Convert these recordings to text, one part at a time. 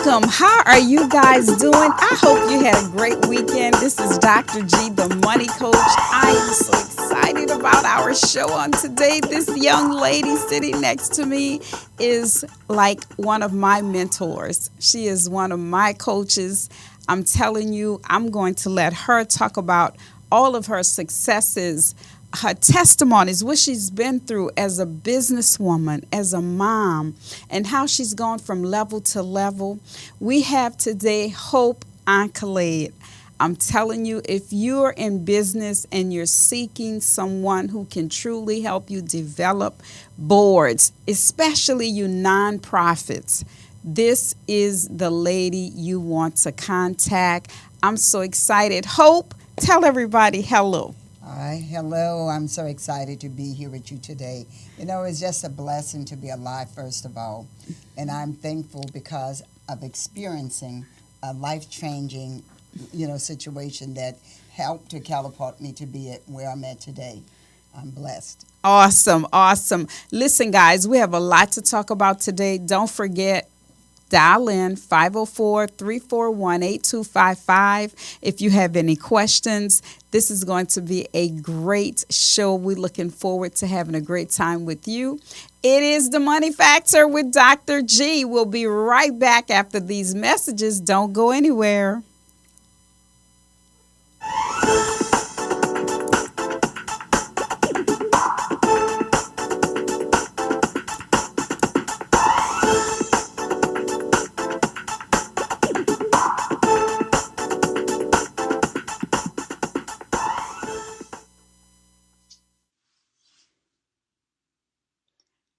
Welcome. How are you guys doing? I hope you had a great weekend. This is Dr. G, the Money Coach. I am so excited about our show on today. This young lady sitting next to me is like one of my mentors. She is one of my coaches. I'm telling you, I'm going to let her talk about all of her successes, her testimonies, what she's been through as a businesswoman, as a mom, and how she's gone from level to level. We have today Hope Encalade. I'm telling you, if you're in business and you're seeking someone who can truly help you develop boards, especially you nonprofits, this is the lady you want to contact. I'm so excited. Hope, tell everybody hello. Hi, hello. I'm so excited to be here with you today. You know, it's just a blessing to be alive, first of all. And I'm thankful because of experiencing a life-changing, situation that helped to catapult me to be at where I'm at today. I'm blessed. Awesome, awesome. Listen, guys, we have a lot to talk about today. Don't forget, dial in 504-341-8255 if you have any questions. This is going to be a great show. We're looking forward to having a great time with you. It is the Money Factor with Dr. G. We'll be right back after these messages. Don't go anywhere.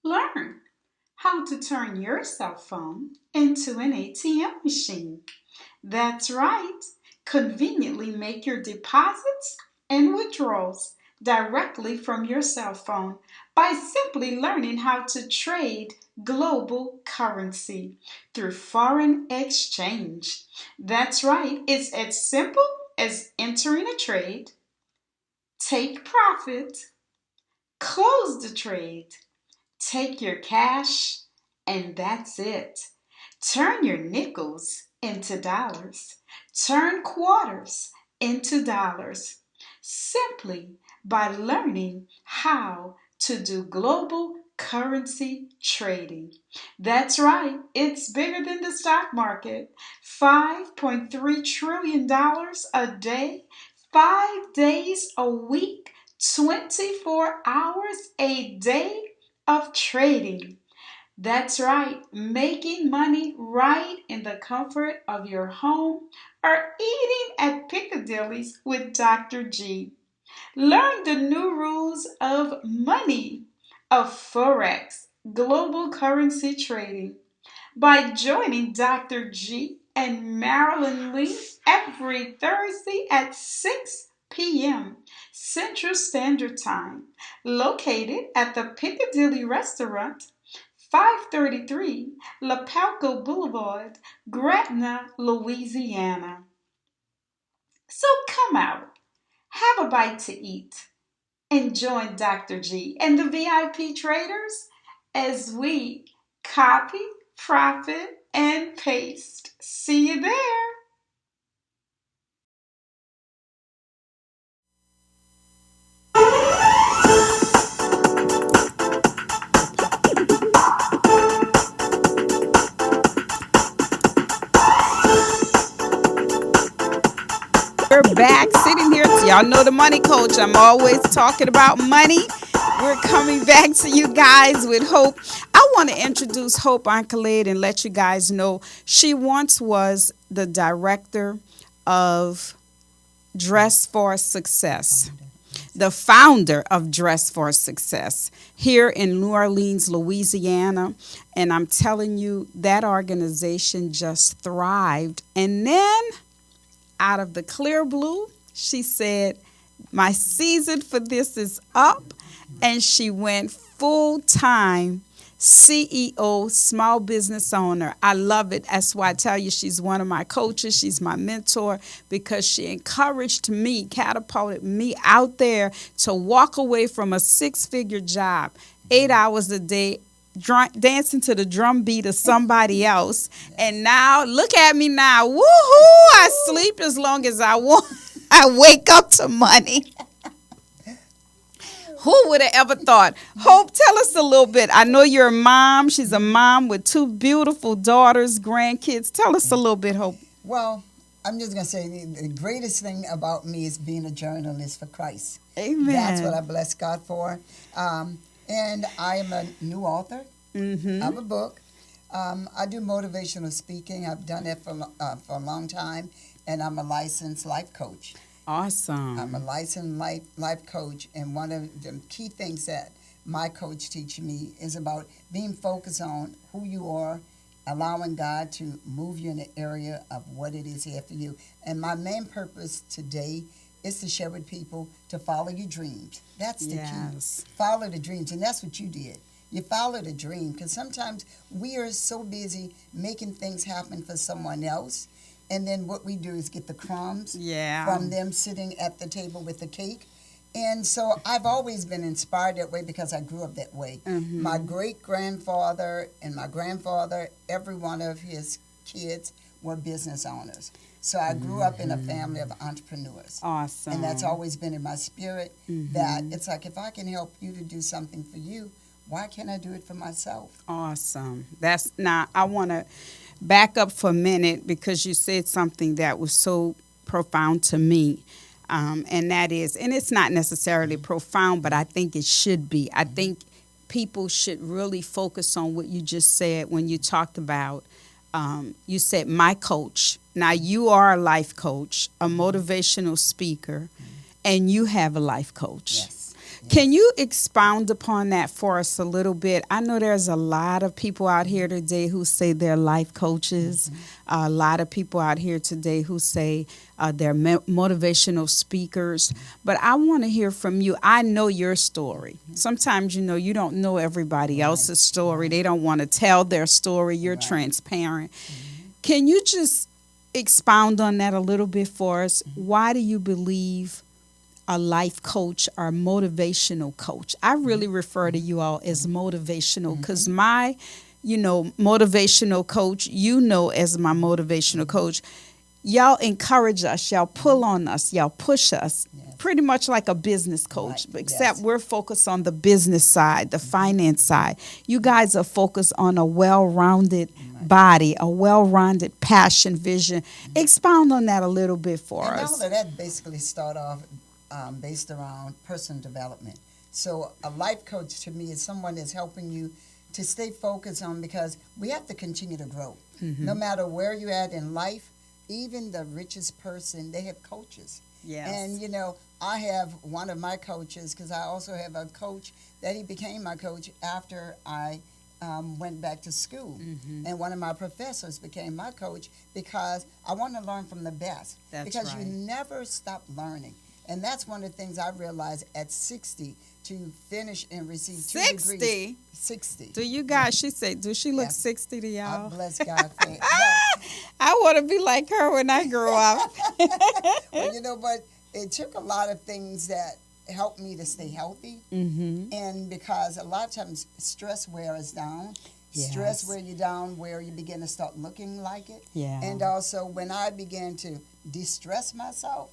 Learn how to turn your cell phone into an ATM machine. That's right. Conveniently make your deposits and withdrawals directly from your cell phone by simply learning how to trade global currency through foreign exchange. That's right. It's as simple as entering a trade, take profit, close the trade, take your cash, and that's it. Turn your nickels into dollars. Turn quarters into dollars. Simply by learning how to do global currency trading. That's right, it's bigger than the stock market. $5.3 trillion a day, 5 days a week, 24 hours a day of trading. That's right, making money right in the comfort of your home or eating at Piccadilly's with Dr. G. Learn the new rules of money, of Forex, global currency trading, by joining Dr. G and Marilyn Lee every Thursday at 6 p.m. Central Standard Time, located at the Piccadilly Restaurant, 533 La Palco Boulevard, Gretna, Louisiana. So come out, have a bite to eat, and join Dr. G and the VIP traders as we copy, profit, and paste. See you there. We're back sitting here. Y'all know the Money Coach. I'm always talking about money. We're coming back to you guys with Hope. I want to introduce Hope Encalade and let you guys know she once was the director of Dress for Success, the founder of Dress for Success here in New Orleans, Louisiana. And I'm telling you, that organization just thrived. And then out of the clear blue, she said, my season for this is up. And she went full time CEO, small business owner. I love it. That's why I tell you she's one of my coaches. She's my mentor because she encouraged me, catapulted me out there to walk away from a six-figure job, 8 hours a day, dancing to the drum beat of somebody else. And now, look at me now. Woohoo! I sleep as long as I want. I wake up to money. Who would have ever thought? Hope, tell us a little bit. I know you're a mom. She's a mom with two beautiful daughters, grandkids. Tell us a little bit, Hope. Well, I'm just going to say the greatest thing about me is being a journalist for Christ. Amen. That's what I bless God for. And I am a new author of a book. I do motivational speaking. I've done it for a long time. And I'm a licensed life coach. Awesome. I'm a licensed life coach. And one of the key things that my coach teaches me is about being focused on who you are, allowing God to move you in the area of what it is here for you. And my main purpose today is to share with people to follow your dreams. That's the key. Follow the dreams. And that's what you did. You followed a dream. Because sometimes we are so busy making things happen for someone else. And then what we do is get the crumbs from them sitting at the table with the cake. And so I've always been inspired that way because I grew up that way. My great-grandfather and my grandfather, every one of his kids were business owners. So I grew up in a family of entrepreneurs. Awesome. And that's always been in my spirit that it's like if I can help you to do something for you, why can't I do it for myself? Awesome. Now I want to back up for a minute because you said something that was so profound to me. And that is, and it's not necessarily profound, but I think it should be. I think people should really focus on what you just said when you talked about, you said my coach. Now you are a life coach, a motivational speaker, and you have a life coach. Yes. Can you expound upon that for us a little bit? I know there's a lot of people out here today who say they're life coaches. A lot of people out here today who say they're motivational speakers. But I want to hear from you. I know your story. Sometimes, you don't know everybody else's story. They don't want to tell their story. You're transparent. Can you just expound on that a little bit for us? Why do you believe a life coach or motivational coach? I really refer to you all as motivational because my, motivational coach, as my motivational coach, y'all encourage us, y'all pull on us, y'all push us, pretty much like a business coach, except we're focused on the business side, the finance side. You guys are focused on a well-rounded body, a well-rounded passion, vision. Expound on that a little bit for us. All of that basically start off based around personal development. So a life coach to me is someone that's helping you to stay focused on, because we have to continue to grow. No matter where you're at in life, even the richest person, they have coaches. Yes. And, I have one of my coaches, because I also have a coach that he became my coach after I went back to school. And one of my professors became my coach because I want to learn from the best. Because you never stop learning. And that's one of the things I realized at 60 to finish and receive 2 degrees. 60. Do you guys, she said, do she look 60 to y'all? I bless God. I want to be like her when I grow up. Well, but it took a lot of things that helped me to stay healthy. And because a lot of times stress wears us down. Stress wear you down where you begin to start looking like it. And also when I began to de-stress myself,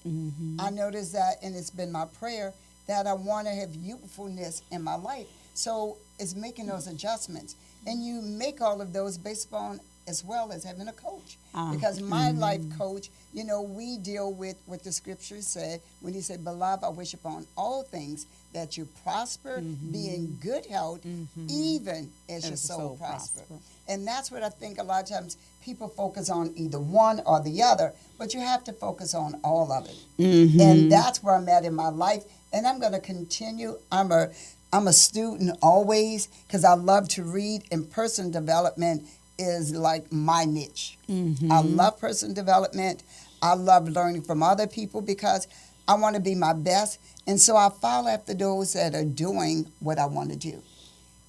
I noticed that, and it's been my prayer, that I want to have youthfulness in my life. So it's making those adjustments. And you make all of those based upon as well as having a coach. Because my life coach, we deal with what the scriptures said when he said, "Beloved, I wish upon all things that you prosper, be in good health, even as your soul prosper." And that's what I think a lot of times people focus on, either one or the other, but you have to focus on all of it. And that's where I'm at in my life. And I'm going to continue. I'm a student always, because I love to read, and personal development is like my niche. I love personal development. I love learning from other people because I want to be my best. And so I follow after those that are doing what I want to do.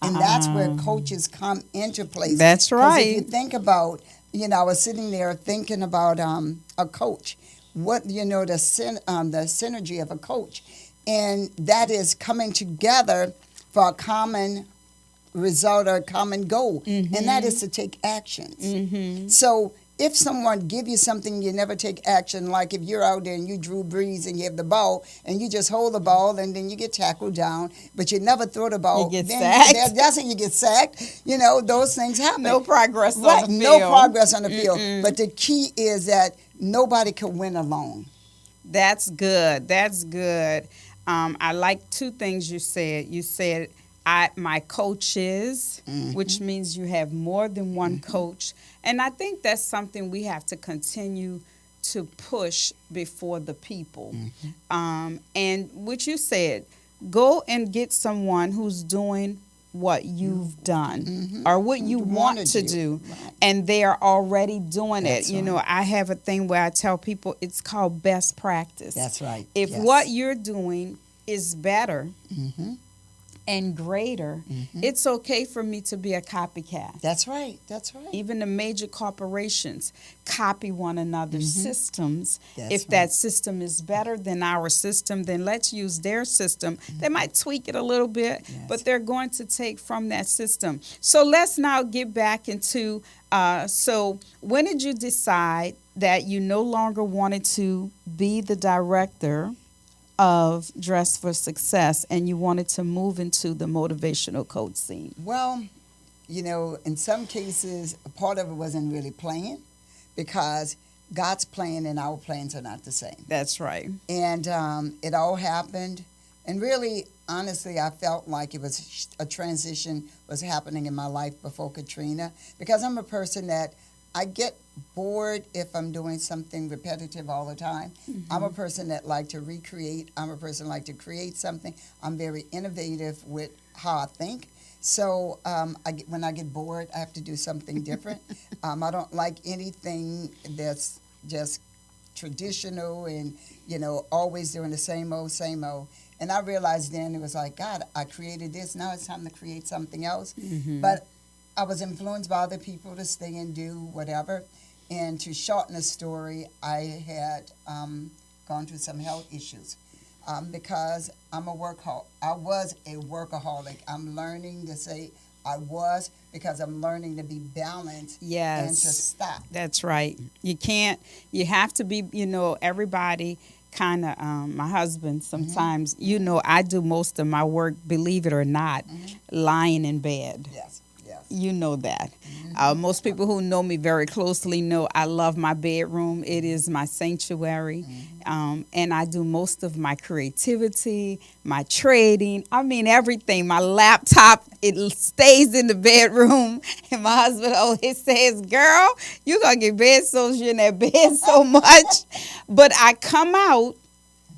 And that's where coaches come into place. That's right. If you think about, I was sitting there thinking about a coach. What, the synergy of a coach. And that is coming together for a common result or a common goal, and that is to take actions. So if someone give you something, you never take action. Like if you're out there and you drew breeze and you have the ball and you just hold the ball and then you get tackled down, but you never throw the ball. You get then sacked. that's it. You get sacked. You know, those things happen. No progress on Right, the field. no progress on the field. But the key is that nobody can win alone. That's good. That's good. I like two things you said. You said my coaches, which means you have more than one coach, and I think that's something we have to continue to push before the people. And what you said, go and get someone who's doing what you've done or what you want to do, and they are already doing That's it. You know, I have a thing where I tell people it's called best practice. That's right. If Yes. what you're doing is better and greater, it's okay for me to be a copycat. That's right. That's right. Even the major corporations copy one another's systems. That's If right. that system is better than our system, then let's use their system. They might tweak it a little bit, but they're going to take from that system. So let's now get back into, so when did you decide that you no longer wanted to be the director of Dress for Success and you wanted to move into the motivational coach scene? Well, you know, in some cases, a part of it wasn't really planned because God's plan and our plans are not the same. That's right. And it all happened. And really, honestly, I felt like it was a transition was happening in my life before Katrina because I'm a person that I get bored if I'm doing something repetitive all the time. I'm a person that like to recreate. I'm a person like to create something. I'm very innovative with how I think. So when I get bored, I have to do something different. I don't like anything that's just traditional and, you know, always doing the same old, same old. And I realized then it was like, God, I created this. Now it's time to create something else. But I was influenced by other people to stay and do whatever. And to shorten the story, I had gone through some health issues because I'm a workaholic. I was a workaholic. I'm learning to say I was because I'm learning to be balanced and to stop. That's right. You can't, you have to be, you know, everybody kind of, my husband sometimes, you know, I do most of my work, believe it or not, lying in bed. Yes. You know that. Most people who know me very closely know I love my bedroom. It is my sanctuary. And I do most of my creativity, my trading. I mean, everything. My laptop, it stays in the bedroom. And my husband always says, girl, you're going to get bed sores. You're in that bed so much. But I come out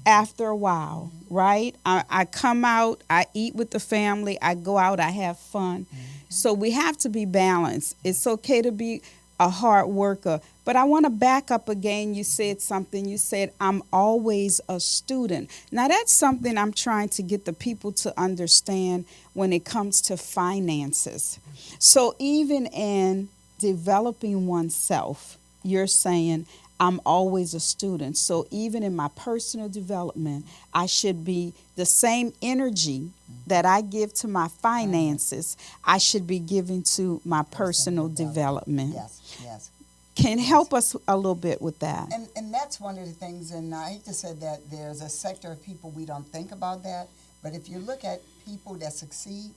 after a while, right? I come out, I eat with the family, I go out, I have fun. So we have to be balanced. It's okay to be a hard worker. But I want to back up again. You said something. You said, I'm always a student. Now, that's something I'm trying to get the people to understand when it comes to finances. So even in developing oneself, you're saying, I'm always a student. So even in my personal development, I should be the same energy that I give to my finances, I should be giving to my personal development. Yes. Can help us a little bit with that. And that's one of the things, and I hate to say that there's a sector of people we don't think about that, but if you look at people that succeed,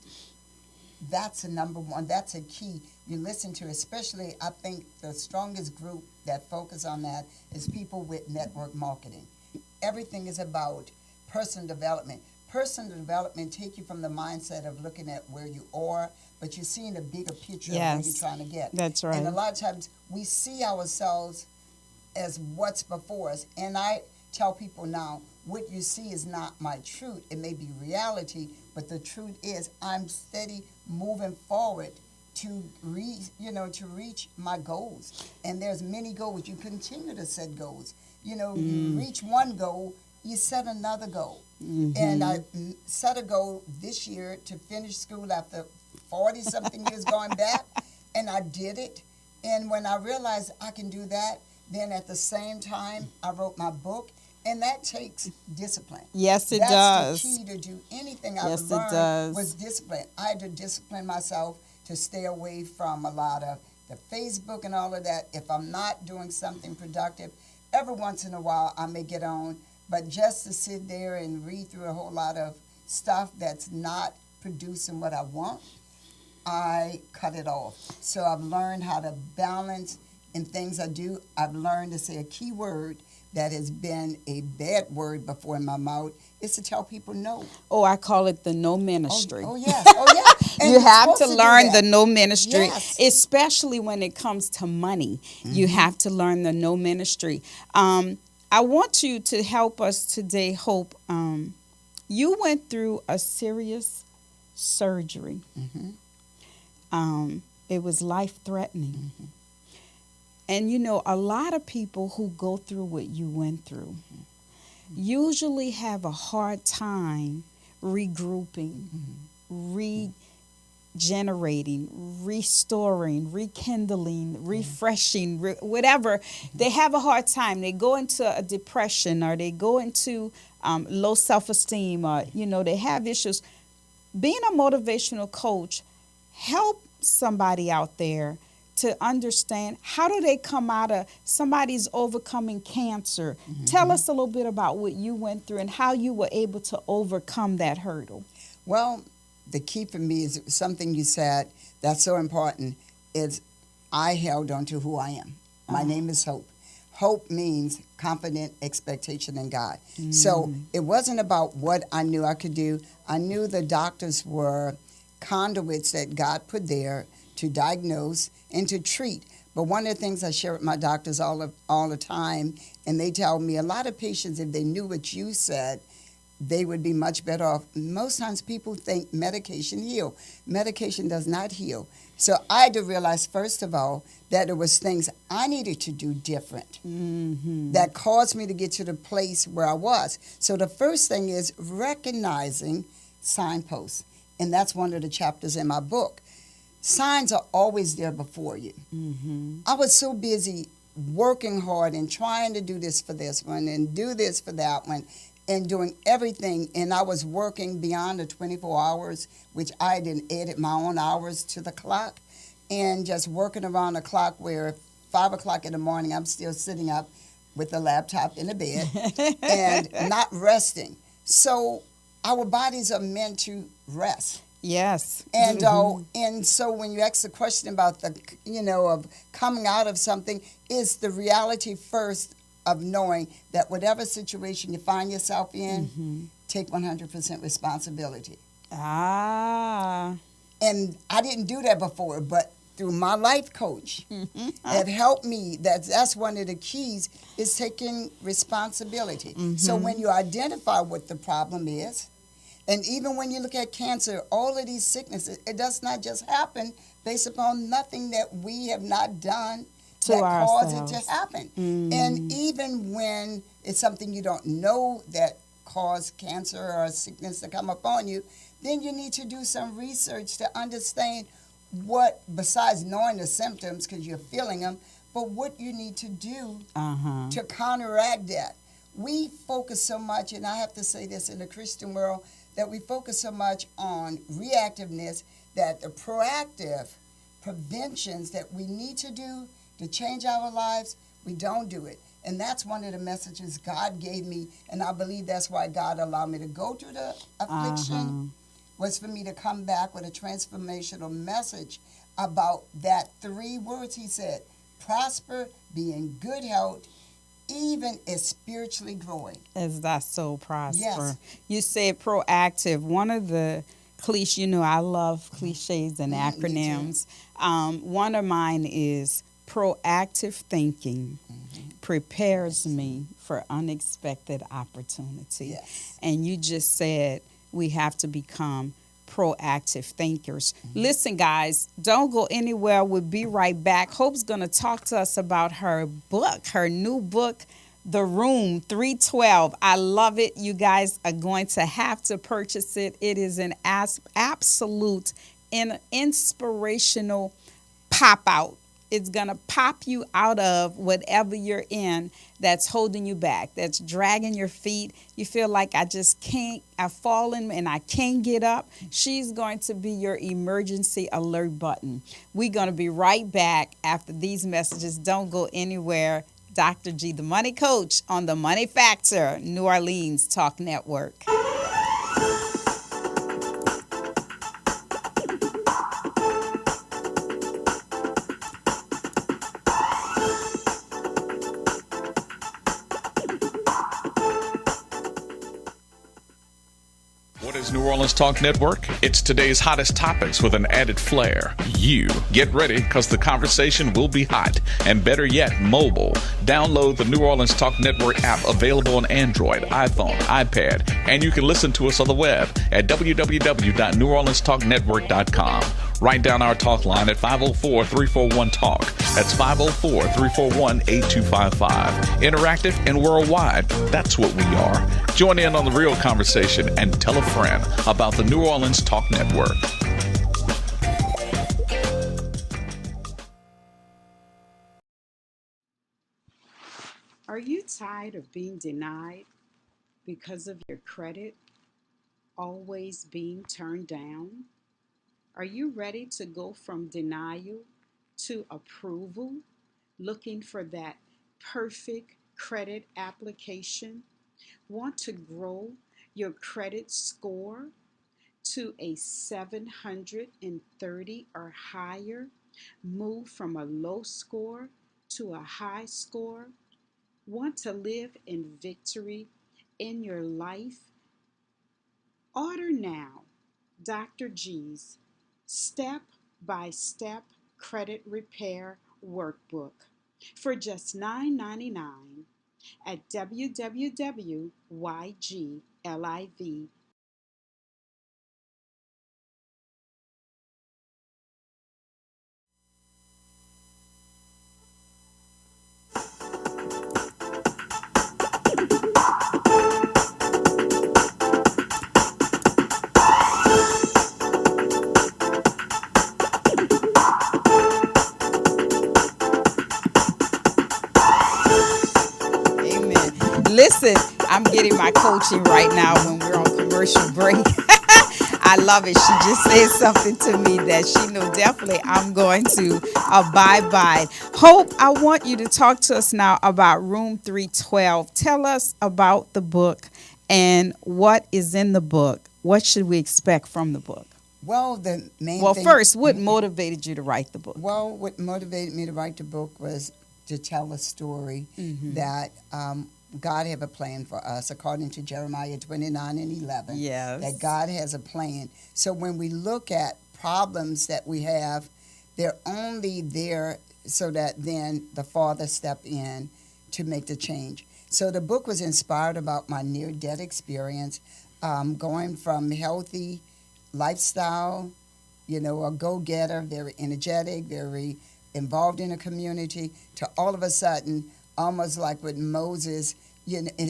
that's a number one, that's a key you listen to, especially I think the strongest group that focus on that is people with network marketing. Everything is about personal development. Personal development take you from the mindset of looking at where you are, but you're seeing the bigger picture of where you're trying to get. That's right. And a lot of times we see ourselves as what's before us. And I tell people now, what you see is not my truth. It may be reality, but the truth is I'm steady moving forward to reach my goals. And there's many goals. You continue to set goals. You know, you reach one goal, you set another goal. And I set a goal this year to finish school after 40-something years going back, and I did it. And when I realized I can do that, then at the same time, I wrote my book. And that takes discipline. Yes, it That's does. the key to do anything I've Yes, it learned was does. discipline. I had to discipline myself to stay away from a lot of the Facebook and all of that. If I'm not doing something productive, every once in a while I may get on, but just to sit there and read through a whole lot of stuff that's not producing what I want, I cut it off. So I've learned how to balance in things I do. I've learned to say a key word that has been a bad word before in my mouth is to tell people no. Oh, I call it the no Oh, ministry. oh yes, oh yes. And You you're have to supposed to do learn the that. no ministry, Yes. especially when it comes to money. You have to learn the no ministry. I want you to help us today, Hope. You went through a serious surgery. It was life threatening. And you know, a lot of people who go through what you went through usually have a hard time regrouping, regenerating, restoring, rekindling, refreshing, whatever. They have a hard time. They go into a depression or they go into low self-esteem or, you know, they have issues. Being a motivational coach, help somebody out there to understand how do they come out of somebody's overcoming cancer. Tell us a little bit about what you went through and how you were able to overcome that hurdle. Well, the key for me is something you said that's so important is I held on to who I am. My name is Hope. Hope means confident expectation in God. So it wasn't about what I knew I could do. I knew the doctors were conduits that God put there to diagnose and to treat. But one of the things I share with my doctors all the time, and they tell me a lot of patients, if they knew what you said, they would be much better off. Most times people think medication heal. Medication does not heal. So I had to realize, first of all, that there was things I needed to do different that caused me to get to the place where I was. So the first thing is recognizing signposts. And that's one of the chapters in my book. Signs are always there before you. I was so busy working hard and trying to do this for this one and do this for that one and doing everything. And I was working beyond the 24 hours, which I didn't edit my own hours to the clock, and just working around the clock where 5 o'clock in the morning, I'm still sitting up with the laptop in the bed and not resting. So our bodies are meant to rest. Yes. And and so when you ask the question about the of coming out of something, is the reality first of knowing that whatever situation you find yourself in, take 100% responsibility. Ah. And I didn't do that before, but through my life coach, that helped me. That's one of the keys is taking responsibility. So when you identify what the problem is. And even when you look at cancer, all of these sicknesses, it does not just happen based upon nothing that we have not done to that caused it ourselves. to happen. And even when it's something you don't know that caused cancer or sickness to come upon you, then you need to do some research to understand what, besides knowing the symptoms because you're feeling them, but what you need to do to counteract that. We focus so much, and I have to say this in the Christian world, that we focus so much on reactiveness that the proactive preventions that we need to do to change our lives, we don't do it. And that's one of the messages God gave me, and I believe that's why God allowed me to go through the affliction, was for me to come back with a transformational message about that 3 words he said: prosper, be in good health, even is spiritually growing. As thy soul prosper. Yes. You said proactive. One of the cliches, I love cliches and acronyms. One of mine is proactive thinking prepares me for unexpected opportunity. Yes. And you just said we have to become proactive thinkers. Listen, guys, don't go anywhere. We'll be right back. Hope's going to talk to us about her book, her new book, The Room 312. I love it. You guys are going to have to purchase it. It is an absolute inspirational pop out. it's going to pop you out of whatever you're in that's holding you back, that's dragging your feet. You feel like I just can't, I've fallen and I can't get up. She's going to be your emergency alert button. We're going to be right back after these messages. Don't go anywhere. Dr. G, the Money Coach on the Money Factor, New Orleans Talk Network. What is New Orleans Talk Network? It's today's hottest topics with an added flair. You get ready because the conversation will be hot and better yet, mobile. Download the New Orleans Talk Network app available on Android, iPhone, iPad, and you can listen to us on the web at www.neworleanstalknetwork.com. Write down our talk line at 504-341-TALK. That's 504-341-8255. Interactive and worldwide. That's what we are. Join in on the real conversation and tell a friend about the New Orleans Talk Network. Are you tired of being denied because of your credit always being turned down? Are you ready to go from denial to approval, looking for that perfect credit application? Want to grow your credit score to a 730 or higher? Move from a low score to a high score? Want to live in victory in your life? Order now Dr. G's Step by Step Credit Repair Workbook for just $9.99 at www.ygliv. Amen. Listen, I'm getting my coaching right now when we're on commercial break. I love it. She just said something to me that she know definitely I'm going to abide by. Hope, I want you to talk to us now about Room 312. Tell us about the book and what is in the book. What should we expect from the book? Well, the main Well, thing. first, what motivated you to write the book? Well, what motivated me to write the book was to tell a story that God have a plan for us, according to Jeremiah 29:11. Yes. That God has a plan. So when we look at problems that we have, they're only there so that then the Father step in to make the change. So the book was inspired about my near-death experience, going from healthy lifestyle, a go-getter, very energetic, very involved in a community, to all of a sudden, almost like with Moses,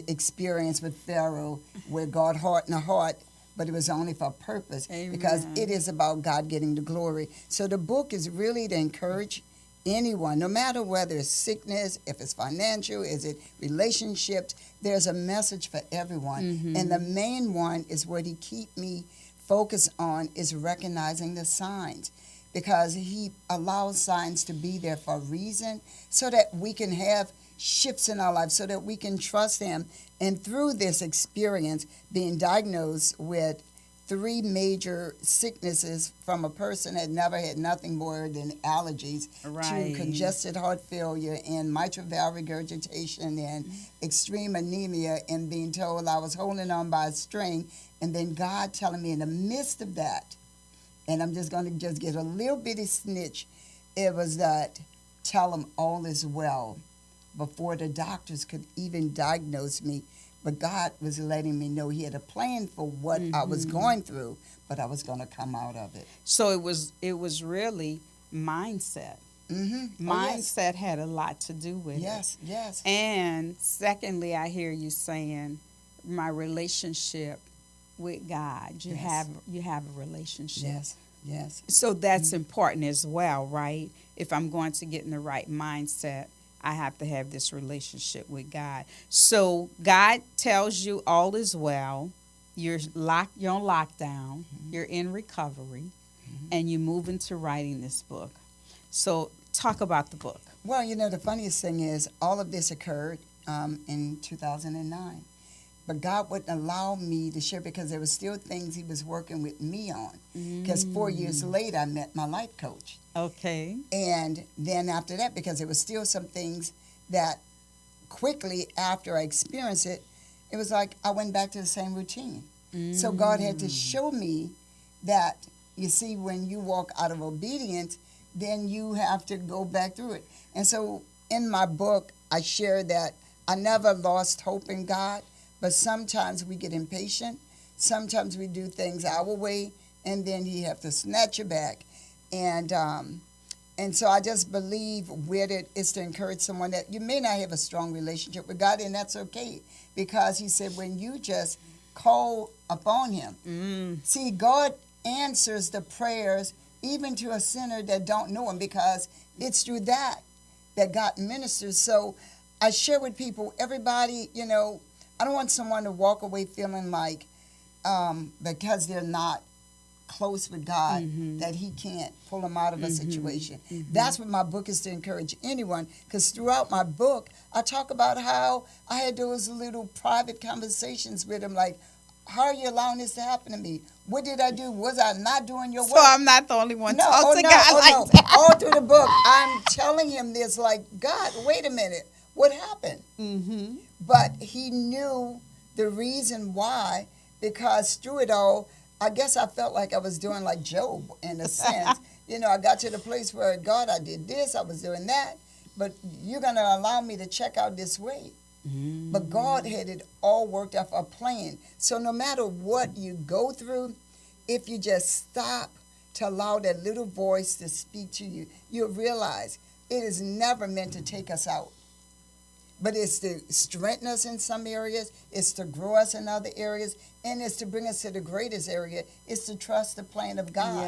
experience with Pharaoh, where God hardened the heart, but it was only for a purpose. Amen. Because it is about God getting the glory. So the book is really to encourage anyone, no matter whether it's sickness, if it's financial, is it relationships, there's a message for everyone. And the main one is what he keep me focused on is recognizing the signs, because he allows signs to be there for a reason so that we can have shifts in our life, so that we can trust him. And through this experience, being diagnosed with 3 major sicknesses from a person that never had nothing more than allergies, Right. to congested heart failure and mitral valve regurgitation and extreme anemia, and being told I was holding on by a string, and then God telling me in the midst of that, and I'm just going to just get a little bitty snitch, it was that tell them all is well, before the doctors could even diagnose me. But God was letting me know he had a plan for what I was going through, but I was going to come out of it. So it was really mindset. Mindset had a lot to do with it. Yes, yes. And secondly, I hear you saying my relationship with God. You Yes. have a relationship. Yes. Yes. So that's important as well, right? If I'm going to get in the right mindset, I have to have this relationship with God. So God tells you all is well. You're on lockdown. You're in recovery, and you move into writing this book. So talk about the book. Well, the funniest thing is all of this occurred in 2009. But God wouldn't allow me to share because there were still things he was working with me on. Because 4 years later, I met my life coach. Okay. And then after that, because there was still some things that quickly after I experienced it, it was like I went back to the same routine. So God had to show me that, you see, when you walk out of obedience, then you have to go back through it. And so in my book, I share that I never lost hope in God, but sometimes we get impatient. Sometimes we do things our way, and then he have to snatch you back. And so I just believe with it is to encourage someone that you may not have a strong relationship with God, and that's okay, because he said when you just call upon him. See, God answers the prayers even to a sinner that don't know him, because it's through that God ministers. So I share with people, everybody, I don't want someone to walk away feeling like because they're not close with God, that he can't pull them out of a situation. That's what my book is to encourage anyone, because throughout my book, I talk about how I had those little private conversations with him, like, how are you allowing this to happen to me? What did I do? Was I not doing your work? So I'm not the only one No, talk to no, God like no. that. All through the book, I'm telling him this, like, God, wait a minute, what happened? But he knew the reason why, because through it all, I guess I felt like I was doing like Job in a sense. I got to the place where, God, I did this, I was doing that, but you're going to allow me to check out this way. But God had it all worked out for a plan. So no matter what you go through, if you just stop to allow that little voice to speak to you, you'll realize it is never meant to take us out. But it's to strengthen us in some areas, it's to grow us in other areas, and it's to bring us to the greatest area. It's to trust the plan of God.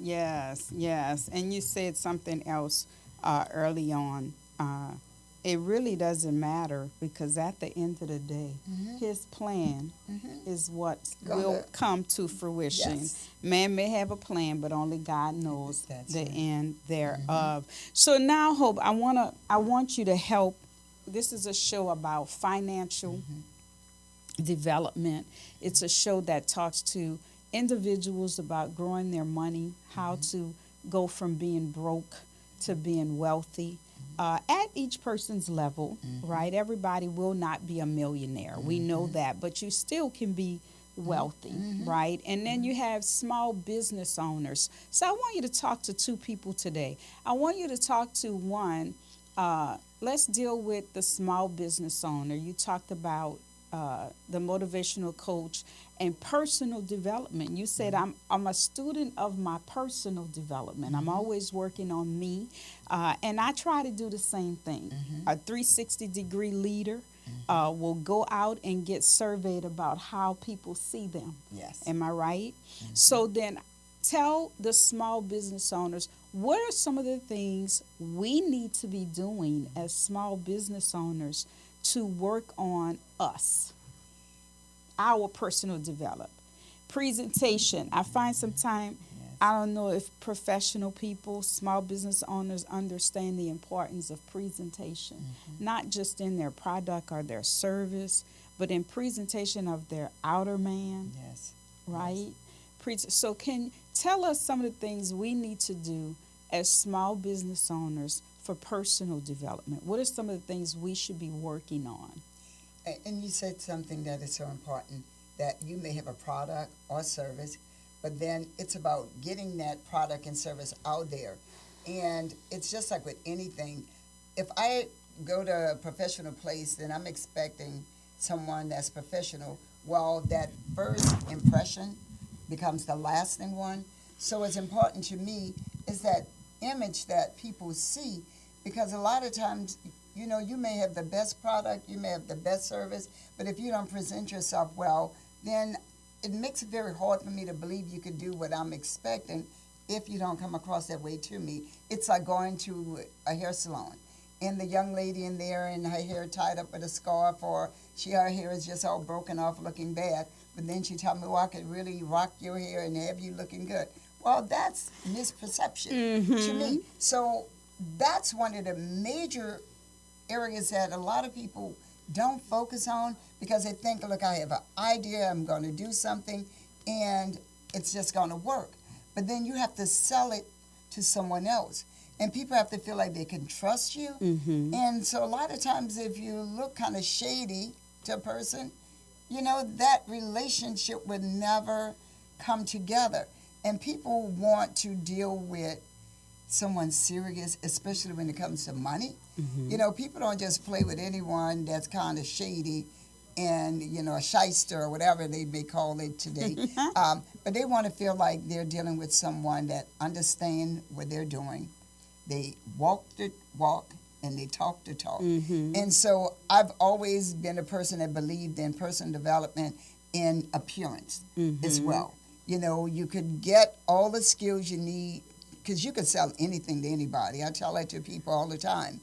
Yes. And you said something else early on. It really doesn't matter, because at the end of the day, his plan is what will come to fruition. Yes. Man may have a plan, but only God knows That's the right. end thereof. So now, Hope, I want you to help. This is a show about financial development. It's a show that talks to individuals about growing their money, how to go from being broke to being wealthy. At each person's level, right? Everybody will not be a millionaire. We know that, but you still can be wealthy, right? And then you have small business owners. So I want you to talk to two people today. I want you to talk to one. Let's deal with the small business owner. You talked about the motivational coach and personal development. You said I'm a student of my personal development. I'm always working on me, and I try to do the same thing. A 360-degree leader will go out and get surveyed about how people see them. Yes. Am I right? So then tell the small business owners, what are some of the things we need to be doing as small business owners to work on us, our personal development? Presentation. I find sometimes, I don't know if professional people, small business owners understand the importance of presentation, not just in their product or their service, but in presentation of their outer man, Yes. right? So can tell us some of the things we need to do as small business owners for personal development. What are some of the things we should be working on? And you said something that is so important, that you may have a product or service, but then it's about getting that product and service out there. And it's just like with anything. If I go to a professional place, then I'm expecting someone that's professional. Well, that first impression becomes the lasting one. So it's important to me is that image that people see, because a lot of times, you may have the best product, you may have the best service, but if you don't present yourself well, then it makes it very hard for me to believe you could do what I'm expecting, if you don't come across that way to me, it's like going to a hair salon. And the young lady in there and her hair tied up with a scarf, or her hair is just all broken off looking bad. But then she told me, well, I could really rock your hair and have you looking good. Well, that's misperception to me. So that's one of the major areas that a lot of people don't focus on, because they think, look, I have an idea, I'm going to do something, and it's just going to work. But then you have to sell it to someone else. And people have to feel like they can trust you. And so a lot of times if you look kind of shady to a person, you know, that relationship would never come together. And people want to deal with someone serious, especially when it comes to money. You know, people don't just play with anyone that's kind of shady and, you know, a shyster or whatever they may call it today. But they want to feel like they're dealing with someone that understands what they're doing. They walk the walk and they talk the talk. And so I've always been a person that believed in personal development in appearance as well. You know, you could get all the skills you need, because you could sell anything to anybody. I tell that to people all the time.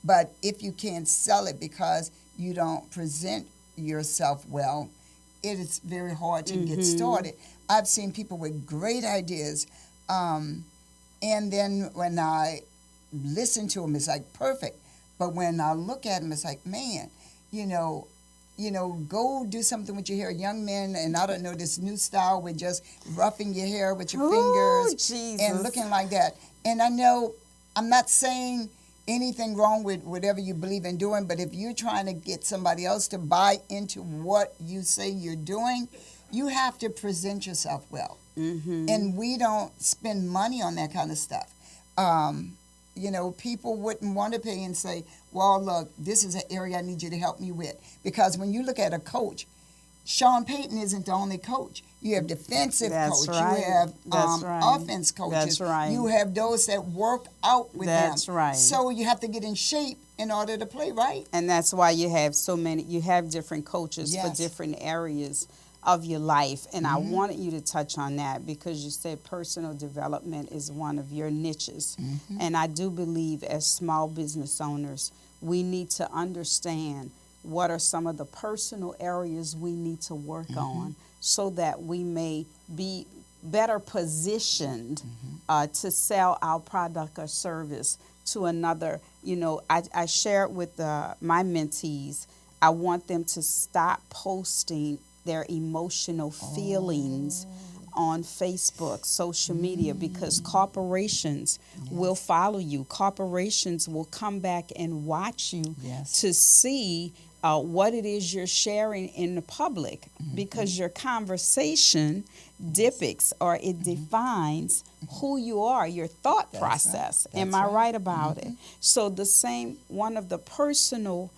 But if you can't sell it because you don't present yourself well, it is very hard to get started. I've seen people with great ideas, and then when I listen to them, it's like perfect. But when I look at them, it's like, man, you know, go do something with your hair. Young men, and I don't know, this new style with just roughing your hair with your fingers and looking like that. And I know I'm not saying anything wrong with whatever you believe in doing, but if you're trying to get somebody else to buy into what you say you're doing, you have to present yourself well. And we don't spend money on that kind of stuff. You know, people wouldn't want to pay and say, well, look, this is an area I need you to help me with. Because when you look at a coach, Sean Payton isn't the only coach. You have defensive coach. Right. You have right. offense coaches. That's right. You have those that work out with them. That's right. So you have to get in shape in order to play, right? And that's why you have so many, you have different coaches for different areas of your life. And I wanted you to touch on that because you said personal development is one of your niches. And I do believe as small business owners, we need to understand what are some of the personal areas we need to work on so that we may be better positioned to sell our product or service to another. You know, I share it with my mentees. I want them to stop posting their emotional feelings on Facebook, social media, because corporations will follow you. Corporations will come back and watch you to see what it is you're sharing in the public, because your conversation depicts or it defines who you are, your thought process. Am I right about it? So the same, one of the personal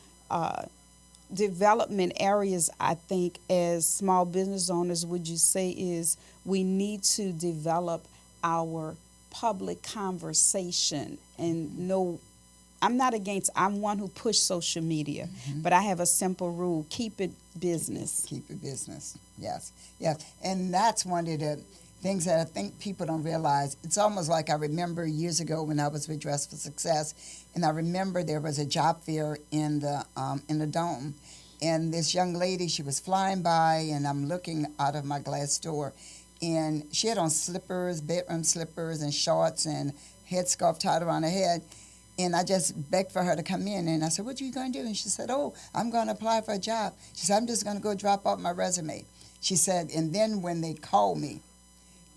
development areas, I think, as small business owners, would you say is we need to develop our public conversation and know. I'm not against, I'm one who push social media, but I have a simple rule: keep it business. Keep it business, yes. And that's one of the things that I think people don't realize. It's almost like I remember years ago when I was with Dress for Success, and I remember there was a job fair in the Dome, and this young lady, she was flying by, and I'm looking out of my glass door, and she had on slippers, bedroom slippers, and shorts, and headscarf tied around her head. And I just begged for her to come in. And I said, what are you going to do? And she said, oh, I'm going to apply for a job. She said, I'm just going to go drop off my resume. She said, and then when they called me,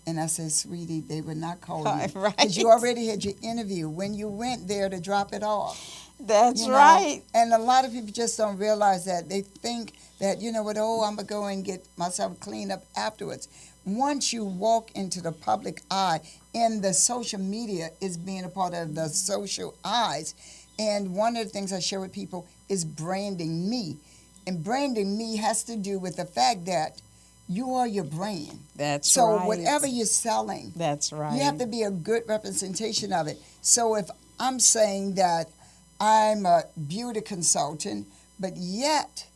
and I said, sweetie, they would not call you. Right. Because you already had your interview when you went there to drop it off. That's right. And a lot of people just don't realize that. They think that, you know what, oh, I'm going to go and get myself cleaned up afterwards. Once you walk into the public eye, and the social media is being a part of the social eyes, and one of the things I share with people is branding me. And branding me has to do with the fact that you are your brand. That's so right. So whatever you're selling, that's right. You have to be a good representation of it. So if I'm saying that I'm a beauty consultant, but yet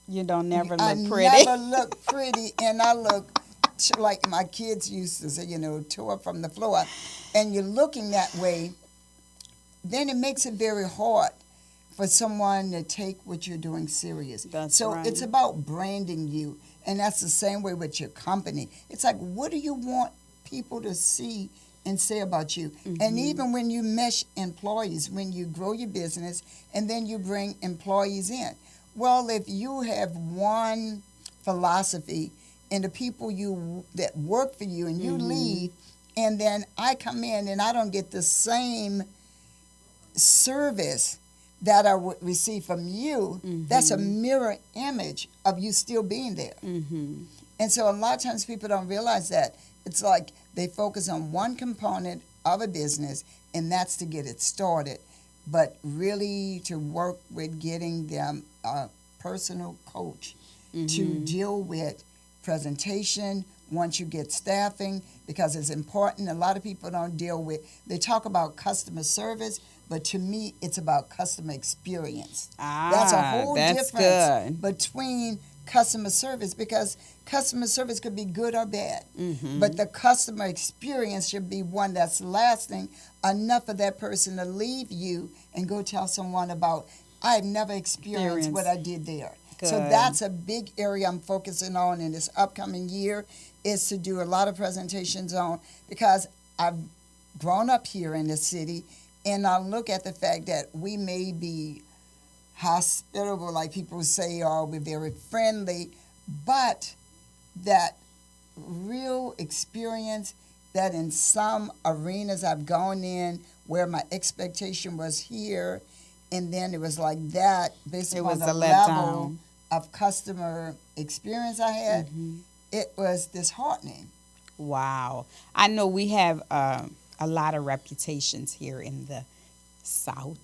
you don't never look I pretty. I never look pretty, and I look not like my kids used to say, tore from the floor, and you're looking that way, then it makes it very hard for someone to take what you're doing serious. So right. it's about branding you, and that's the same way with your company. It's like, what do you want people to see and say about you? And even when you mesh employees, when you grow your business and then you bring employees in, well, if you have one philosophy and the people that work for you and you leave, and then I come in and I don't get the same service that I would receive from you, that's a mirror image of you still being there. And so a lot of times people don't realize that. It's like they focus on one component of a business, and that's to get it started. But really to work with getting them a personal coach to deal with presentation once you get staffing, because it's important. A lot of people don't deal with, they talk about customer service, but to me, it's about customer experience. That's a whole difference between customer service, because customer service could be good or bad, but the customer experience should be one that's lasting enough for that person to leave you and go tell someone about, I've never experienced what I did there. Good. So that's a big area I'm focusing on in this upcoming year, is to do a lot of presentations on, because I've grown up here in the city, and I look at the fact that we may be hospitable, like people say, or we're very friendly, but that real experience that in some arenas I've gone in where my expectation was here, and then it was like that based upon the level of customer experience I had, it was disheartening. Wow. I know we have a lot of reputations here in the South,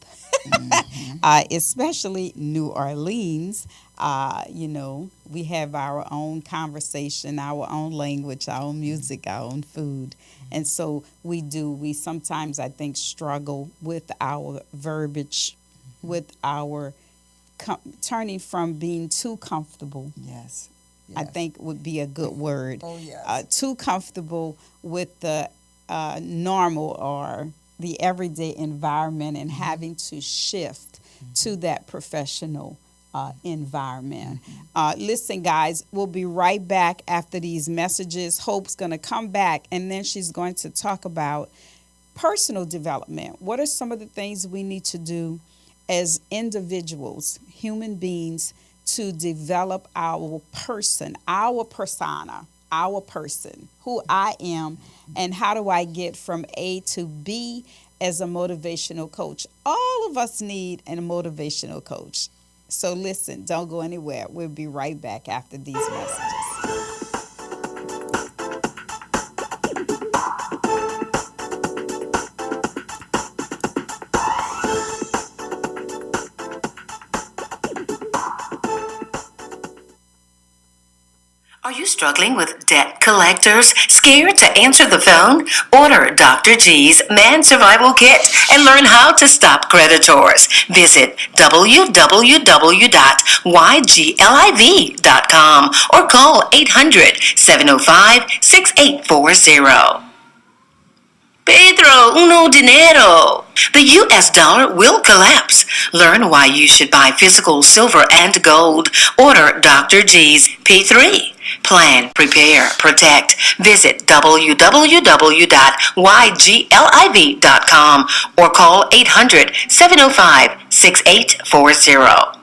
especially New Orleans. We have our own conversation, our own language, our own music, our own food. And so we sometimes, I think, struggle with our verbiage, with our turning from being too comfortable. Yes. I think would be a good word. Oh, yes. Too comfortable with the normal or the everyday environment, and having to shift to that professional environment. Listen, guys, we'll be right back after these messages. Hope's going to come back, and then she's going to talk about personal development. What are some of the things we need to do as individuals, human beings, to develop our person, our persona, our person, who I am, and how do I get from A to B as a motivational coach? All of us need a motivational coach. So listen, don't go anywhere. We'll be right back after these messages. Are you struggling with debt collectors? Scared to answer the phone? Order Dr. G's Man Survival Kit and learn how to stop creditors. Visit www.ygliv.com or call 800-705-6840. Pedro, uno dinero. The U.S. dollar will collapse. Learn why you should buy physical silver and gold. Order Dr. G's P3. Plan, prepare, protect. Visit www.ygliv.com or call 800-705-6840.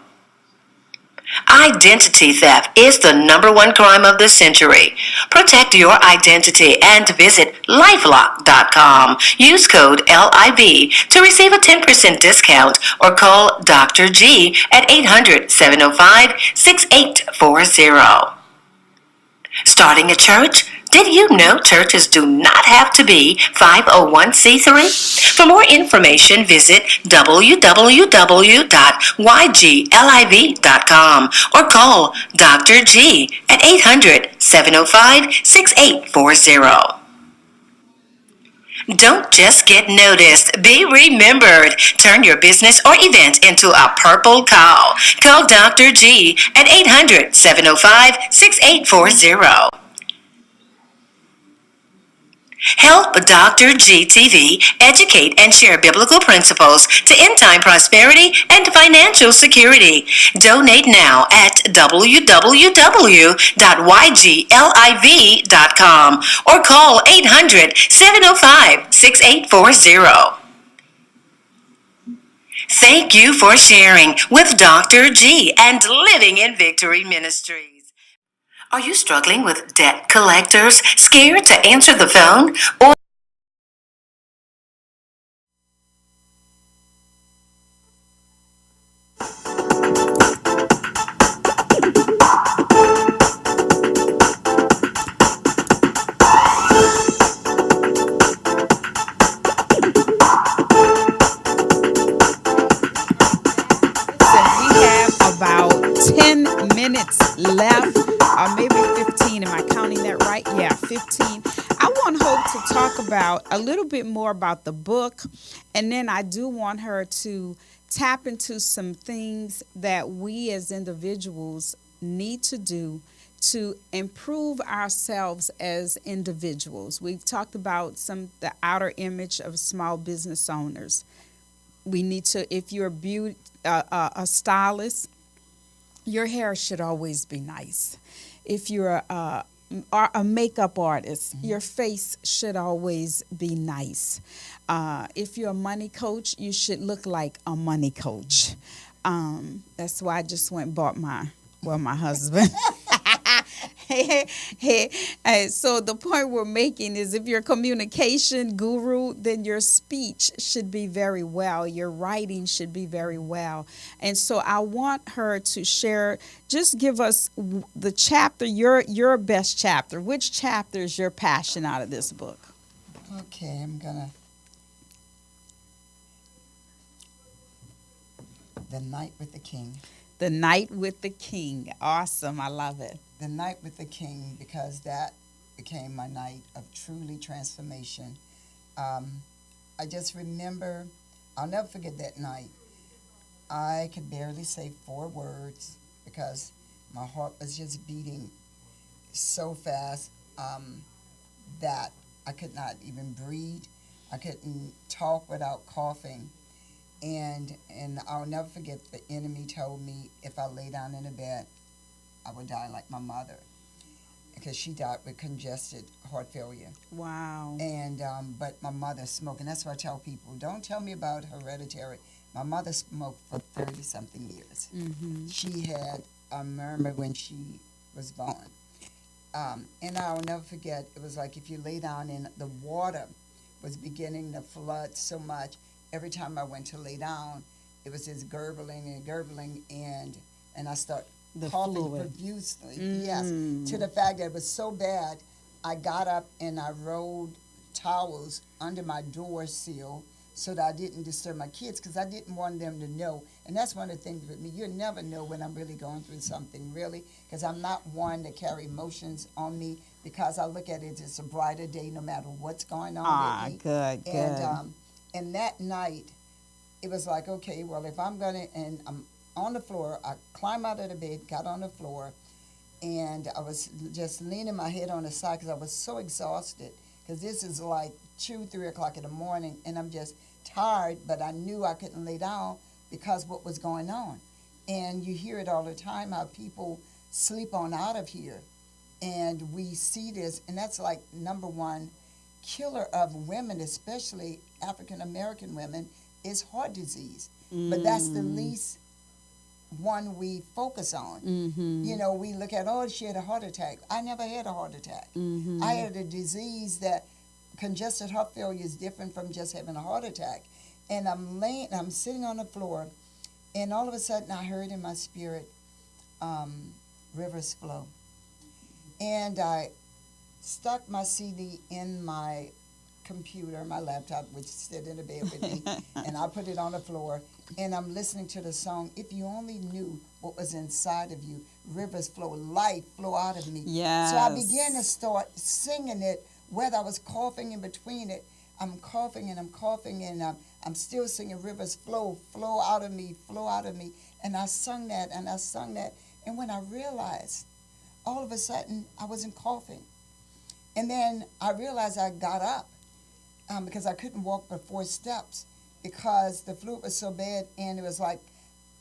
Identity theft is the #1 crime of the century. Protect your identity and visit lifelock.com. Use code LIV to receive a 10% discount or call Dr. G at 800-705-6840. Starting a church? Did you know churches do not have to be 501c3? For more information, visit www.ygliv.com or call Dr. G at 800-705-6840. Don't just get noticed, be remembered. Turn your business or event into a purple cow. Call Dr. G at 800-705-6840. Help Dr. GTV educate and share biblical principles to end-time prosperity and financial security. Donate now at www.ygliv.com or call 800-705-6840. Thank you for sharing with Dr. G and Living in Victory Ministries. Are you struggling with debt collectors, scared to answer the phone, or Listen, we have about 10 minutes left, or maybe 15. Am I counting that right? Yeah, 15. I want Hope to talk about a little bit more about the book, and then I do want her to tap into some things that we as individuals need to do to improve ourselves as individuals. We've talked about the outer image of small business owners. We need to, if you're a stylist, your hair should always be nice. If you're a makeup artist, your face should always be nice. If you're a money coach, you should look like a money coach. That's why I just went and bought my husband. So the point we're making is if you're a communication guru, then your speech should be very well. Your writing should be very well. And so I want her to share, just give us the chapter, your best chapter. Which chapter is your passion out of this book? Okay, I'm gonna. The Night with the King. The Night with the King. Awesome. I love it. The Night with the King, because that became my night of truly transformation. I just remember, I'll never forget that night. I could barely say 4 words because my heart was just beating so fast that I could not even breathe. I couldn't talk without coughing. And I'll never forget, the enemy told me if I lay down in the bed, I would die like my mother, because she died with congested heart failure. Wow. And but my mother smoked, and that's why I tell people, don't tell me about hereditary. My mother smoked for 30-something years. Mm-hmm. She had a murmur when she was born. And I'll never forget, it was like if you lay down in the water was beginning to flood so much. Every time I went to lay down, it was just gurgling and gurgling, and I start The coughing fluid. profusely. Yes, to the fact that it was so bad, I got up and I rolled towels under my door sill so that I didn't disturb my kids, because I didn't want them to know. And that's one of the things with me. You never know when I'm really going through something, really, because I'm not one to carry emotions on me, because I look at it as a brighter day no matter what's going on with me. Good. And that night, it was like, okay, well, if I'm going to, and I'm on the floor, I climbed out of the bed, got on the floor, and I was just leaning my head on the side because I was so exhausted, because this is like 2, 3 o'clock in the morning, and I'm just tired, but I knew I couldn't lay down because what was going on. And you hear it all the time, how people sleep on out of here. And we see this, and that's like number one killer of women, especially African American women, is heart disease. But that's the least one we focus on. Mm-hmm. You know, we look at, oh, she had a heart attack. I never had a heart attack. Mm-hmm. I had a disease that congested heart failure is different from just having a heart attack. And I'm sitting on the floor, and all of a sudden I heard in my spirit, rivers flow. And I stuck my CD in my computer, my laptop, which stood in the bed with me, and I put it on the floor, and I'm listening to the song, If You Only Knew What Was Inside of You, Rivers Flow, life flow out of me. Yes. So I began to start singing it, whether I was coughing in between it. I'm coughing, and I'm still singing, rivers flow, flow out of me, flow out of me. And I sung that, and I sung that. And when I realized, all of a sudden, I wasn't coughing. And then I realized I got up, because I couldn't walk but 4 steps because the fluid was so bad, and it was like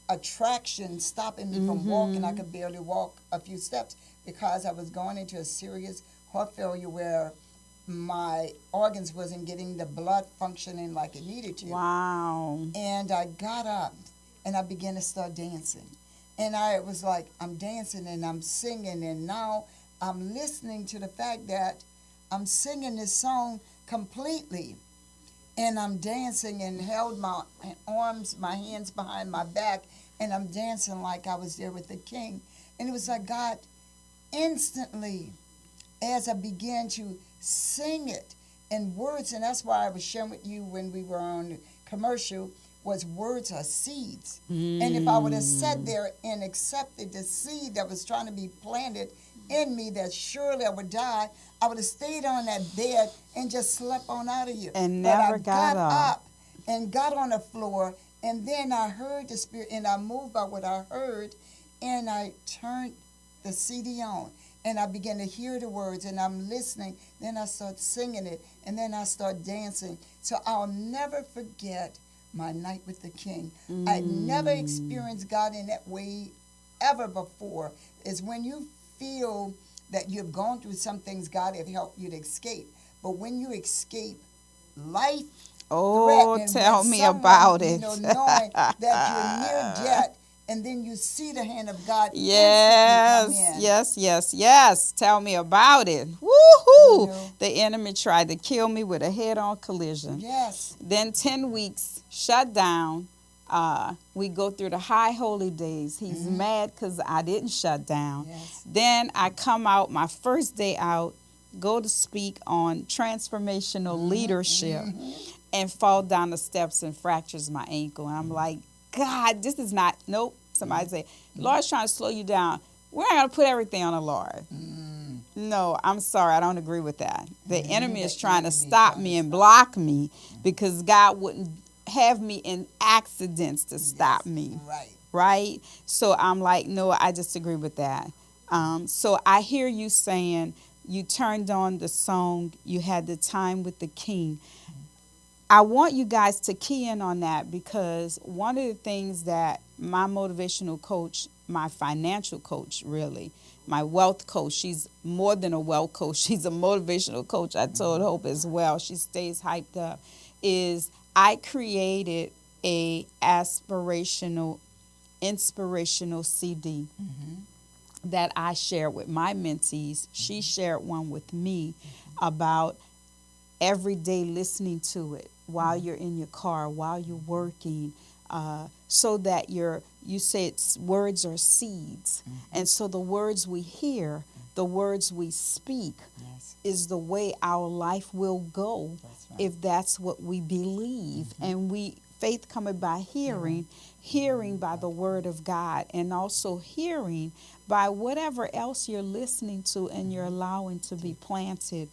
a traction stopping me from walking. I could barely walk a few steps because I was going into a serious heart failure where my organs wasn't getting the blood functioning like it needed to. Wow. And I got up and I began to start dancing. And I was like, I'm dancing and I'm singing, and now I'm listening to the fact that I'm singing this song completely. And I'm dancing and held my arms, my hands behind my back, and I'm dancing like I was there with the king. And it was like God instantly, as I began to sing it in words, and that's why I was sharing with you when we were on the commercial, was words are seeds. And if I would have sat there and accepted the seed that was trying to be planted in me, that surely I would die, I would have stayed on that bed and just slept on out of here. And but never I got up. and got on the floor, and then I heard the Spirit, and I moved by what I heard, and I turned the CD on, and I began to hear the words, and I'm listening. Then I start singing it, and then I start dancing. So I'll never forget my night with the King. I'd never experienced God in that way ever before. Is when you feel that you've gone through some things, God have helped you to escape. But when you escape life, Oh, tell me about it. Knowing that you're near death, and then you see the hand of God. Yes, come in. yes. Tell me about it. Woohoo! You know. The enemy tried to kill me with a head-on collision. Yes. Then 10 weeks shut down. We go through the high holy days. He's mad because I didn't shut down. Yes. Then I come out, my first day out, go to speak on transformational leadership, and fall down the steps and fractures my ankle. And I'm like, God, this is not, nope. Somebody say, Lord's trying to slow you down. We're not going to put everything on the Lord. No, I'm sorry. I don't agree with that. The enemy is trying to stop me and block me because God wouldn't have me in accidents to stop me. Right? So I'm like, no, I disagree with that. So I hear you saying you turned on the song, you had the time with the King. I want you guys to key in on that, because one of the things that my motivational coach, my financial coach, really, my wealth coach, she's more than a wealth coach, she's a motivational coach. I told Hope as well, she stays hyped up, is I created a inspirational CD that I share with my mentees. She shared one with me about every day listening to it while you're in your car, while you're working, so that you say words are seeds. And so the words we hear, the words we speak, is the way our life will go if that's what we believe. And faith cometh by hearing, hearing by the word of God, and also hearing by whatever else you're listening to and you're allowing to be planted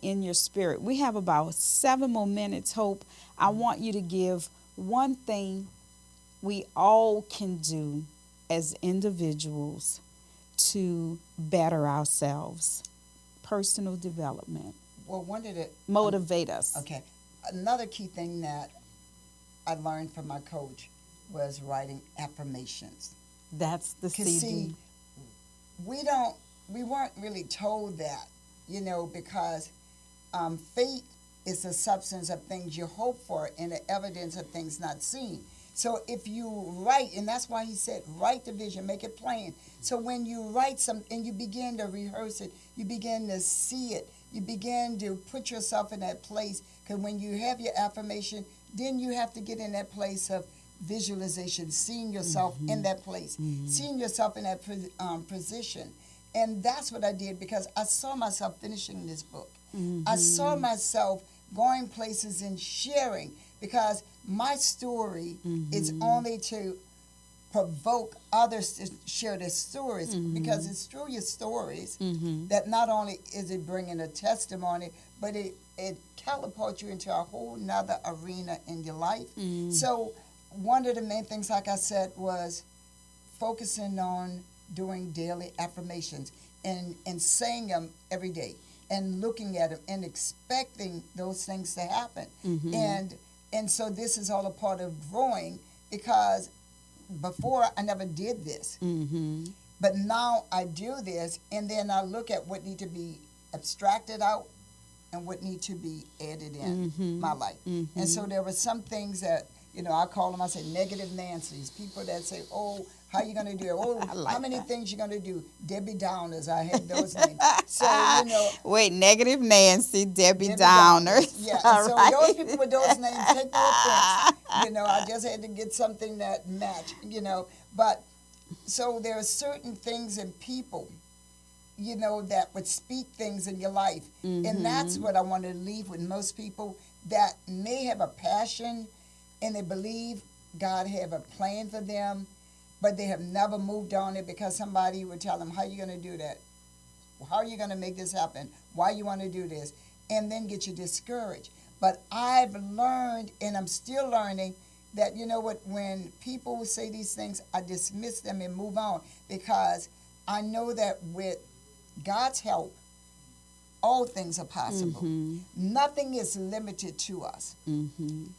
in your spirit. We have about 7 more minutes, Hope. I want you to give one thing we all can do as individuals to better ourselves. Personal development. Well, one did it motivate us. Okay. Another key thing that I learned from my coach was writing affirmations. That's the CD. See, we weren't really told that, because faith is the substance of things you hope for and the evidence of things not seen. So if you write, and that's why he said, write the vision, make it plain. So when you write something and you begin to rehearse it, you begin to see it, you begin to put yourself in that place. Because when you have your affirmation, then you have to get in that place of visualization, seeing yourself in that place, seeing yourself in that position. And that's what I did, because I saw myself finishing this book. I saw myself going places and sharing, because my story is only to provoke others to share their stories, because it's through your stories that not only is it bringing a testimony, but it catapults you into a whole nother arena in your life. So one of the main things, like I said, was focusing on doing daily affirmations and saying them every day. and looking at them and expecting those things to happen. And so this is all a part of growing, because before I never did this. But now I do this, and then I look at what need to be abstracted out and what need to be added in my life. And so there were some things that, I call them, I say, negative Nancy's. People that say, oh, how you going to do it? Oh, how many things you going to do? Debbie Downers, I had those names. So, Wait, negative Nancy, Debbie Downer. Yeah, and so those people with those names, take no offense. I just had to get something that matched, But, so there are certain things and people, that would speak things in your life. And that's what I want to leave with most people that may have a passion and they believe God have a plan for them, but they have never moved on it because somebody would tell them, how are you going to do that? How are you going to make this happen? Why you want to do this? And then get you discouraged. But I've learned, and I'm still learning, that when people say these things, I dismiss them and move on, because I know that with God's help, all things are possible. Nothing is limited to us.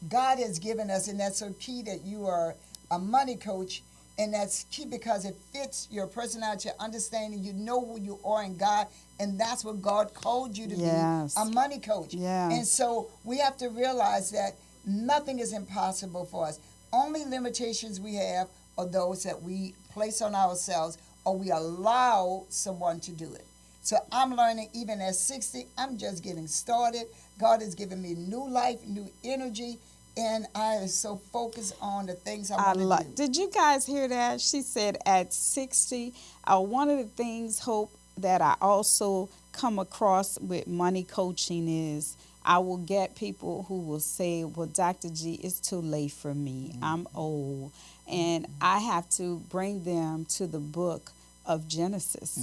God has given us, and that's so key that you are a money coach, and that's key because it fits your personality, your understanding. You know who you are in God, and that's what God called you to be, a money coach. And so we have to realize that nothing is impossible for us. Only limitations we have are those that we place on ourselves or we allow someone to do it. So I'm learning, even at 60, I'm just getting started. God has given me new life, new energy, and I am so focused on the things I want to do. Did you guys hear that? She said at 60, one of the things, Hope, that I also come across with money coaching is I will get people who will say, well, Dr. G, it's too late for me. I'm old. And I have to bring them to the book of Genesis.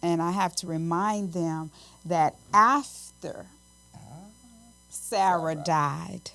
And I have to remind them that after Sarah died,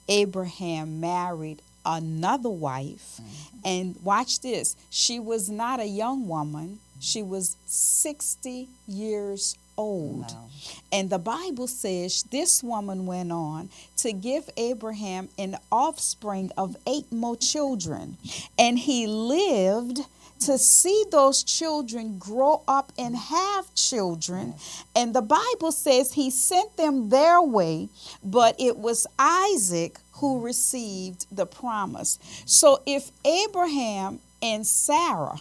Abraham married another wife. And watch this. She was not a young woman. She was 60 years old. Wow. And the Bible says this woman went on to give Abraham an offspring of 8 more children. And he lived to see those children grow up and have children. And the Bible says he sent them their way, but it was Isaac who received the promise. So if Abraham and Sarah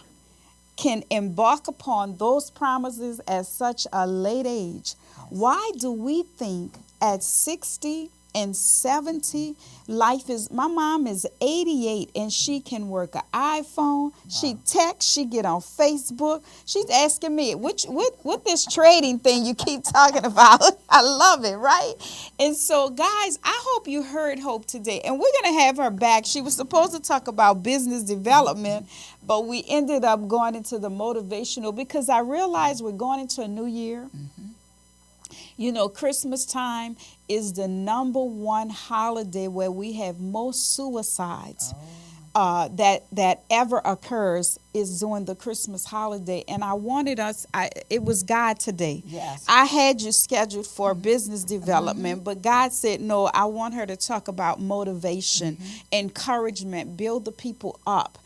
can embark upon those promises at such a late age, why do we think at 60 and 70 life is? My mom is 88 and she can work an iPhone. She texts, she get on Facebook. She's asking me what this trading thing you keep talking about. I love it, right? And so guys, I hope you heard Hope today, and we're gonna have her back. She was supposed to talk about business development, but we ended up going into the motivational because I realized we're going into a new year. Christmas time is the #1 holiday where we have most suicides that ever occurs is during the Christmas holiday. And I wanted us, it was God today. Yes. I had you scheduled for business development, but God said, no, I want her to talk about motivation, encouragement, build the people up,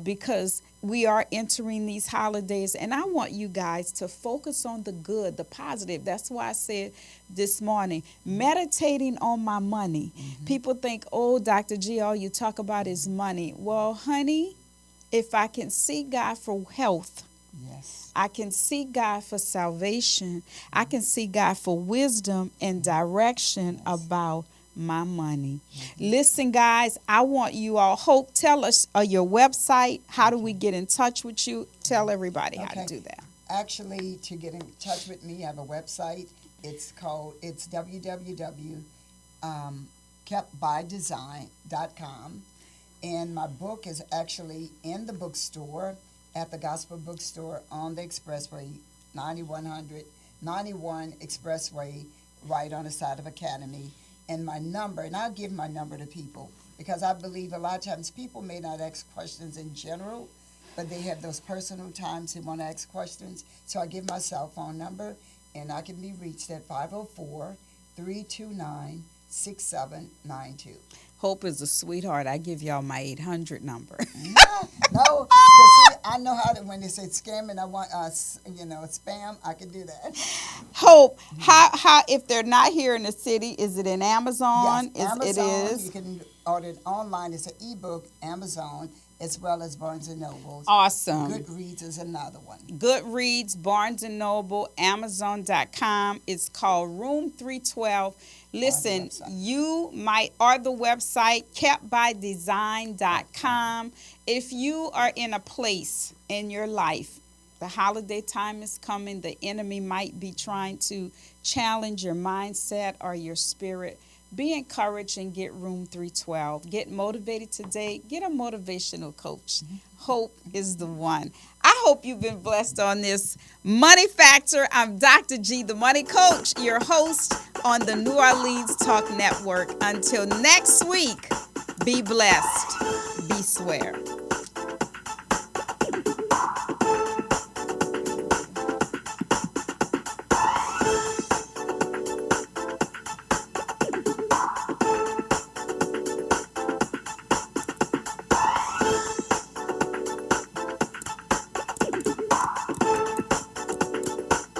because we are entering these holidays, and I want you guys to focus on the good, the positive. That's why I said this morning, meditating on my money. People think, oh, Dr. G, all you talk about is money. Well, honey, if I can see God for health, I can see God for salvation, I can see God for wisdom and direction about my money. Listen, guys, I want you all, Hope, tell us your website. How do we get in touch with you? Tell everybody how to do that. Actually, to get in touch with me, I have a website. It's www.keptbydesign.com. And my book is actually in the bookstore, at the Gospel Bookstore on the Expressway, 91 Expressway, right on the side of Academy. And my number, and I'll give my number to people, because I believe a lot of times people may not ask questions in general, but they have those personal times they want to ask questions. So I give my cell phone number, and I can be reached at 504-329-6792. Hope is a sweetheart. I give y'all my 800 number. No, because I know how to, when they say scam and I want, spam, I can do that. Hope, how if they're not here in the city, is it in Amazon? Yes, Amazon. It is. You can order it online. It's an ebook, Amazon, as well as Barnes and Noble. Awesome. Goodreads is another one. Goodreads, Barnes and Noble, Amazon.com. It's called Room 312. Listen, you might, or the website, keptbydesign.com. If you are in a place in your life, the holiday time is coming, the enemy might be trying to challenge your mindset or your spirit. Be encouraged and get Room 312. Get motivated today. Get a motivational coach. Hope is the one. I hope you've been blessed on this Money Factor. I'm Dr. G, the Money Coach, your host on the New Orleans Talk Network. Until next week, be blessed. Be square.